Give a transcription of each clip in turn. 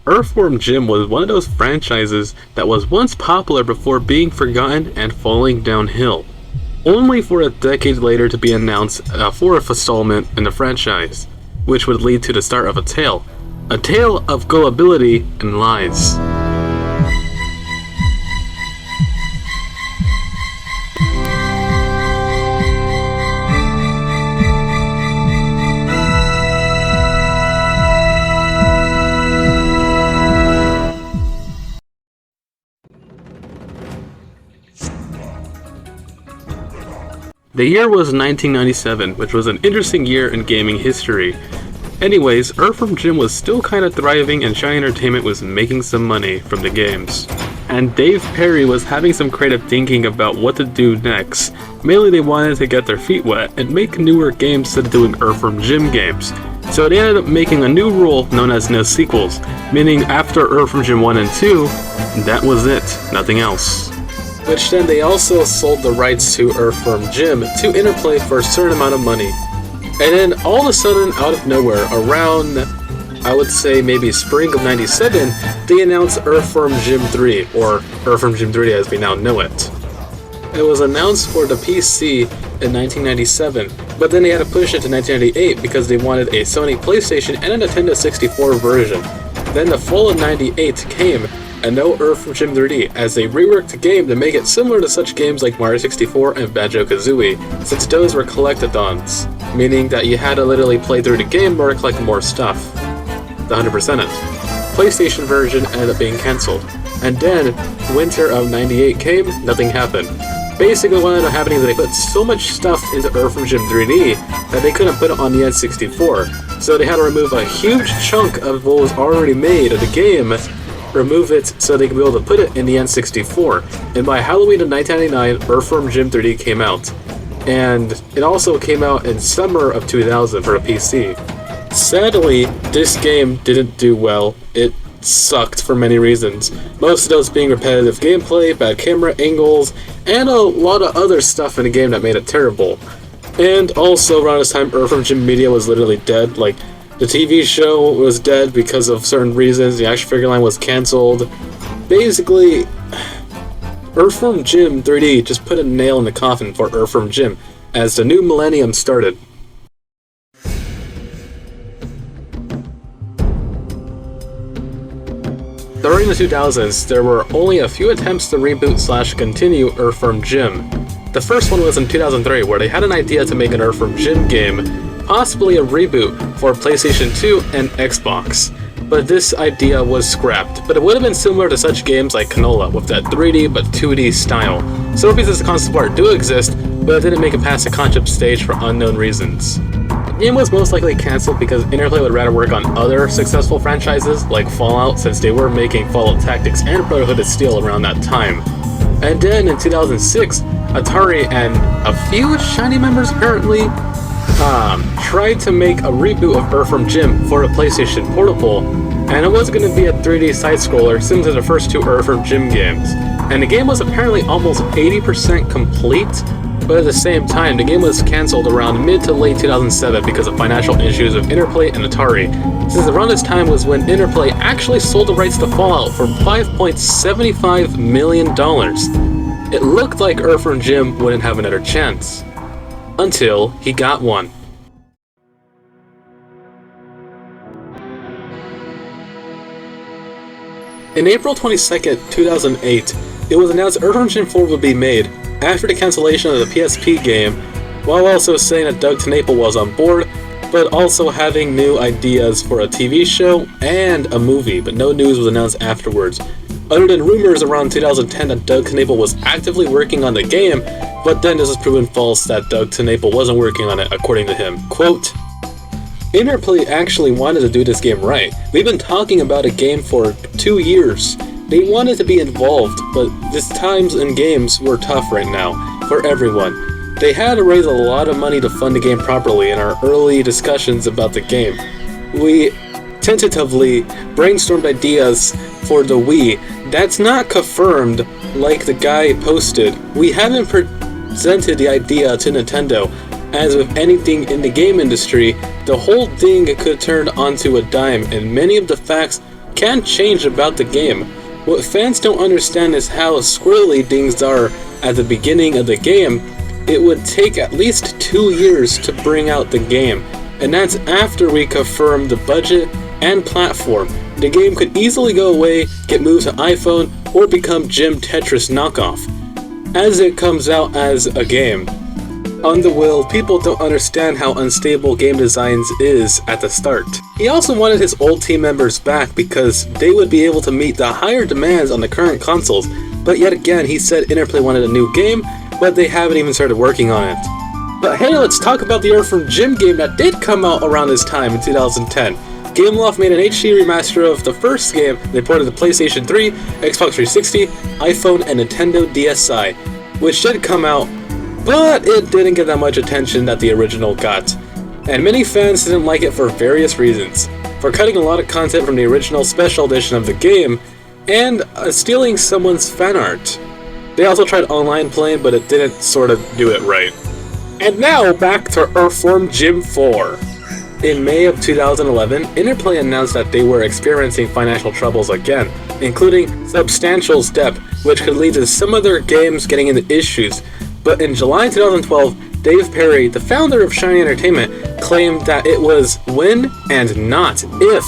Earthworm Jim was one of those franchises that was once popular before being forgotten and falling downhill, only for a decade later to be announced a fourth installment in the franchise, which would lead to the start of a tale of gullibility and lies. The year was 1997, which was an interesting year in gaming history. Anyways, Earthworm Jim was still kinda thriving and Shiny Entertainment was making some money from the games. And Dave Perry was having some creative thinking about what to do next. Mainly they wanted to get their feet wet and make newer games instead of doing Earthworm Jim games. So they ended up making a new rule known as no sequels, meaning after Earthworm Jim 1 and 2, that was it, nothing else. Which then they also sold the rights to Earthworm Jim to Interplay for a certain amount of money. And then all of a sudden, out of nowhere, around, I would say maybe spring of 97, they announced Earthworm Jim 3, or Earthworm Jim 3 as we now know it. It was announced for the PC in 1997, but then they had to push it to 1998 because they wanted a Sony PlayStation and a Nintendo 64 version. Then the fall of 98 came, and no Earthworm Jim 3D, as they reworked the game to make it similar to such games like Mario 64 and Banjo-Kazooie, since those were collectathons, meaning that you had to literally play through the game in order to collect more stuff. The 100% it. PlayStation version ended up being cancelled, and then winter of 98 came, nothing happened. Basically what ended up happening is they put so much stuff into Earthworm Jim 3D that they couldn't put it on the N64, so they had to remove a huge chunk of what was already made of the game, remove it so they could be able to put it in the N64. And by Halloween of 1999, Earthworm Jim 3D came out. And it also came out in summer of 2000 for a PC. Sadly, this game didn't do well. It sucked for many reasons. Most of those being repetitive gameplay, bad camera angles, and a lot of other stuff in the game that made it terrible. And also around this time, Earthworm Jim Media was literally dead. Like, the TV show was dead because of certain reasons, the action figure line was cancelled. Basically, Earthworm Jim 3D just put a nail in the coffin for Earthworm Jim as the new millennium started. During the 2000s, there were only a few attempts to reboot/continue Earthworm Jim. The first one was in 2003, where they had an idea to make an Earthworm Jim game, possibly a reboot for PlayStation 2 and Xbox. But this idea was scrapped, but it would have been similar to such games like Canola, with that 3D but 2D style. Several pieces of concept art do exist, but it didn't make it past the concept stage for unknown reasons. The game was most likely cancelled because Interplay would rather work on other successful franchises like Fallout, since they were making Fallout Tactics and Brotherhood of Steel around that time. And then in 2006, Atari and a few Shiny members apparently tried to make a reboot of Earthworm Jim for the PlayStation Portable, and it was going to be a 3D side-scroller similar to the first two Earthworm Jim games. And the game was apparently almost 80% complete, but at the same time, the game was cancelled around mid to late 2007 because of financial issues with Interplay and Atari, since around this time was when Interplay actually sold the rights to Fallout for $5.75 million. It looked like Earthworm Jim wouldn't have another chance. Until he got one. In April 22nd, 2008, it was announced Earthworm Jim 4 would be made after the cancellation of the PSP game, while also saying that Doug TenNapel was on board, but also having new ideas for a TV show and a movie, but no news was announced afterwards. Other than rumors around 2010 that Doug TenNapel was actively working on the game, but then this was proven false that Doug TenNapel wasn't working on it, according to him. Quote, "Interplay actually wanted to do this game right. We've been talking about a game for 2 years. They wanted to be involved, but these times in games were tough right now, for everyone. They had to raise a lot of money to fund the game properly in our early discussions about the game. We tentatively brainstormed ideas for the Wii. That's not confirmed like the guy posted. We haven't presented the idea to Nintendo. As with anything in the game industry, the whole thing could turn onto a dime, and many of the facts can change about the game. What fans don't understand is how squirrely things are at the beginning of the game. It would take at least 2 years to bring out the game, and that's after we confirm the budget and platform. The game could easily go away, get moved to iPhone, or become Jim Tetris knockoff, as it comes out as a game. On the will, people don't understand how unstable game designs is at the start. He also wanted his old team members back because they would be able to meet the higher demands on the current consoles, but yet again he said Interplay wanted a new game, but they haven't even started working on it. But hey, let's talk about the Earthworm Jim game that did come out around this time in 2010. Gameloft made an HD remaster of the first game. They ported to PlayStation 3, Xbox 360, iPhone, and Nintendo DSi, which did come out, but it didn't get that much attention that the original got. And many fans didn't like it for various reasons. For cutting a lot of content from the original special edition of the game, and stealing someone's fan art. They also tried online playing, but it didn't sort of do it right. And now, back to Earthworm Jim 4. In May of 2011, Interplay announced that they were experiencing financial troubles again, including substantial debt, which could lead to some of their games getting into issues. But in July 2012, Dave Perry, the founder of Shiny Entertainment, claimed that it was when and not if.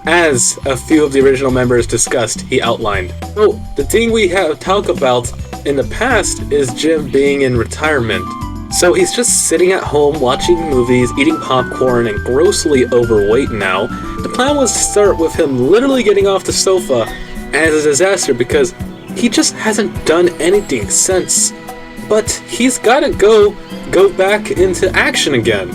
As a few of the original members discussed, he outlined. So, the thing we have talked about in the past is Jim being in retirement. So he's just sitting at home watching movies, eating popcorn, and grossly overweight now. The plan was to start with him literally getting off the sofa, and it's a disaster because he just hasn't done anything since. But he's gotta go back into action again.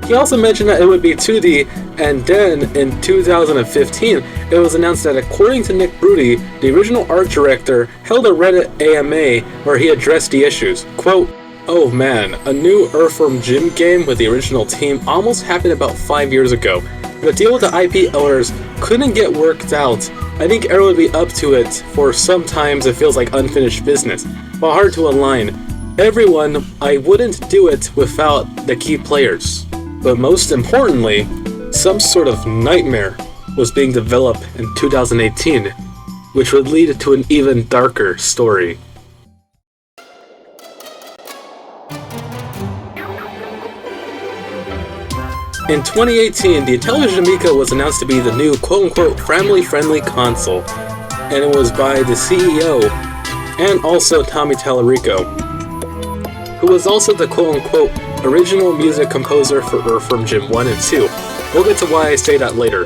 He also mentioned that it would be 2D, and then in 2015, it was announced that according to Nick Brudi, the original art director held a Reddit AMA where he addressed the issues. Quote, "Oh man, a new Earthworm Jim game with the original team almost happened about 5 years ago. The deal with the IP owners couldn't get worked out. I think Arrow would be up to it, for sometimes it feels like unfinished business, but hard to align. Everyone, I wouldn't do it without the key players. But most importantly, some sort of nightmare was being developed in 2018, which would lead to an even darker story." In 2018, the Intellivision Amico was announced to be the new quote-unquote family-friendly console, and it was by the CEO and also Tommy Tallarico, who was also the quote-unquote original music composer for Earthworm Jim 1 and 2. We'll get to why I say that later.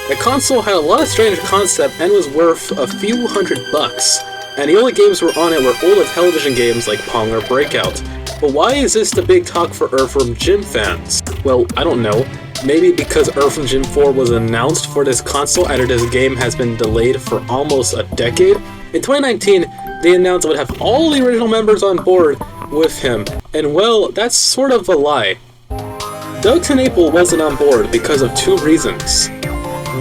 The console had a lot of strange concept and was worth a few $100, and the only games were on it were older television games like Pong or Breakout. But why is this the big talk for Earthworm Jim fans? Well, I don't know. Maybe because Earthworm Jim 4 was announced for this console after this game has been delayed for almost a decade? In 2019, they announced it would have all the original members on board with him, and well, that's sort of a lie. Doug TenNapel wasn't on board because of 2 reasons.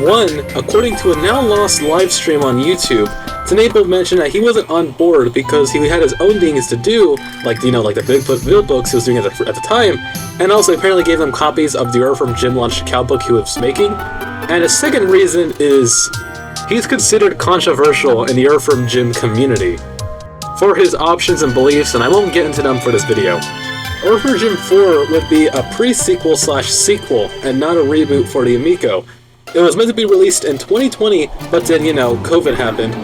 One, according to a now lost live stream on YouTube, TenNapel mentioned that he wasn't on board because he had his own things to do, like the Bigfoot Bill books he was doing at the time, and also apparently gave them copies of the Earthworm Jim launched cow book he was making. And a second reason is he's considered controversial in the Earthworm Jim community for his options and beliefs, and I won't get into them for this video. Earthworm Jim 4 would be a pre-sequel/sequel and not a reboot for the Amico. It was meant to be released in 2020, but then, COVID happened.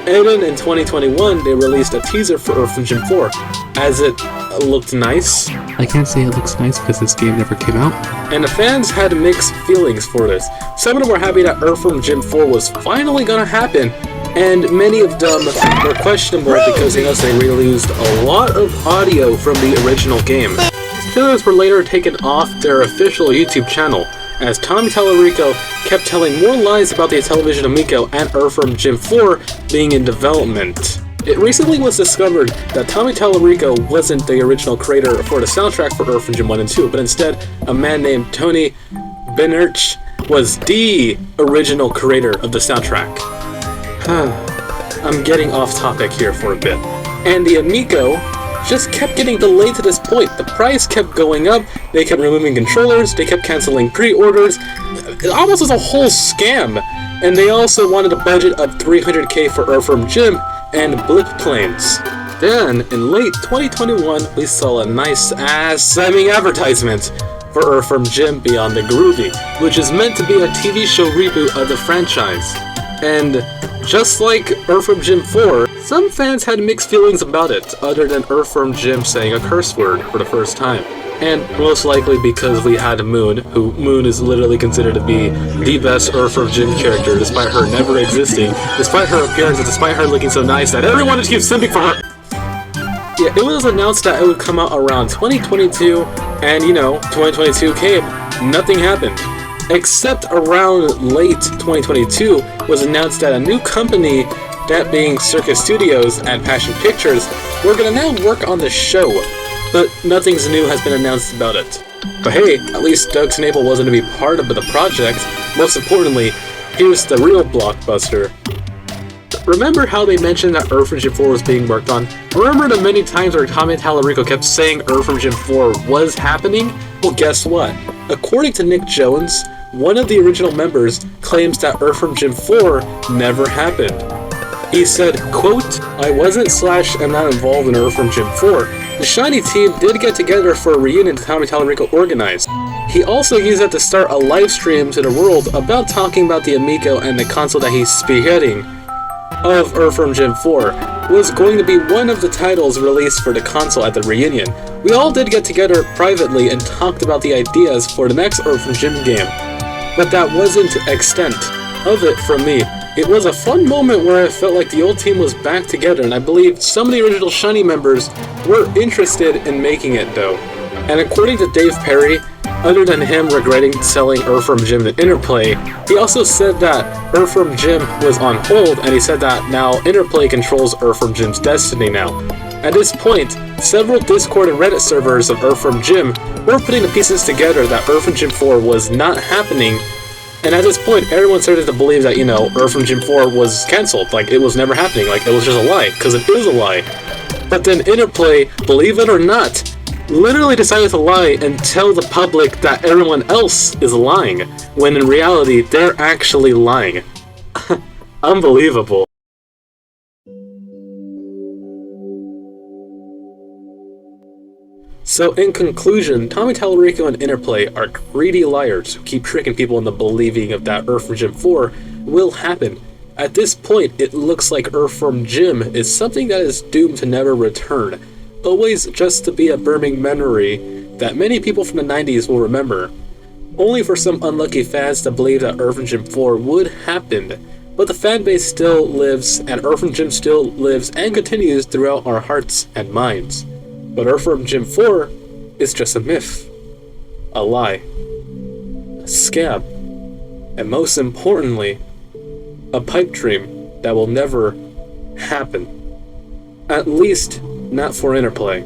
And then in 2021, they released a teaser for Earthworm Jim 4, as it looked nice. I can't say it looks nice because this game never came out. And the fans had mixed feelings for this. Some of them were happy that Earthworm Jim 4 was finally gonna happen, and many of them were questionable because they reused a lot of audio from the original game. These trailers were later taken off their official YouTube channel, as Tommy Tallarico kept telling more lies about the Intellivision Amico and Earthworm Jim 4 being in development. It recently was discovered that Tommy Tallarico wasn't the original creator for the soundtrack for Earthworm Jim 1 and 2, but instead a man named Tony Benerch was the original creator of the soundtrack. I'm getting off topic here for a bit. And the Amico just kept getting delayed to this point. The price kept going up, they kept removing controllers, they kept canceling pre-orders. It almost was a whole scam. And they also wanted a budget of $300K for Earthworm Jim and blip planes. Then, in late 2021, we saw a nice-ass semi-advertisement for Earthworm Jim Beyond the Groovy, which is meant to be a TV show reboot of the franchise. And just like Earthworm Jim 4, some fans had mixed feelings about it, other than Earthworm Jim saying a curse word for the first time. And most likely because we had Moon, who Moon is literally considered to be the best Earthworm Jim character, despite her never existing, despite her appearance, and despite her looking so nice that everyone just keeps simping for her. Yeah, it was announced that it would come out around 2022, and 2022 came, nothing happened. Except around late 2022 was announced that a new company, that being Circus Studios and Passion Pictures, were gonna now work on the show, but nothing's new has been announced about it. But hey, at least Doug Snable wasn't to be part of the project. Most importantly, here's the real blockbuster. Remember how they mentioned that Earthworm Jim 4 was being worked on? Remember the many times where Tommy Tallarico kept saying Earthworm Jim 4 was happening? Well, guess what? According to Nick Jones, one of the original members claims that Earthworm Jim 4 never happened. He said, quote, "I wasn't/am not involved in Earthworm Jim 4. The Shiny team did get together for a reunion Tommy Tallarico organized. He also used that to start a live stream to the world about talking about the Amico and the console that he's spearheading of Earthworm Jim 4 was going to be one of the titles released for the console at the reunion. We all did get together privately and talked about the ideas for the next Earthworm Jim game. But that wasn't the extent of it from me. It was a fun moment where I felt like the old team was back together, and I believe some of the original Shiny members were interested in making it though. And according to Dave Perry, other than him regretting selling Earthworm Jim to Interplay, he also said that Earthworm Jim was on hold, and he said that now Interplay controls Earthworm Jim's destiny now. At this point, several Discord and Reddit servers of Earthworm Jim were putting the pieces together that Earthworm Jim 4 was not happening, and at this point, everyone started to believe that, Earthworm Jim 4 was cancelled, like it was never happening, like it was just a lie, because it is a lie. But then Interplay, believe it or not, literally decided to lie and tell the public that everyone else is lying, when in reality, they're actually lying. Unbelievable. So in conclusion, Tommy Tallarico and Interplay are greedy liars who keep tricking people into believing of that Earthworm Jim 4 will happen. At this point, it looks like Earthworm Jim is something that is doomed to never return, always just to be a burning memory that many people from the 90s will remember, only for some unlucky fans to believe that Earthworm Jim 4 would happen. But the fanbase still lives, and Earthworm Jim still lives and continues throughout our hearts and minds. But Earthworm Jim 4 is just a myth, a lie, a scam, and most importantly, a pipe dream that will never happen. At least, not for Interplay.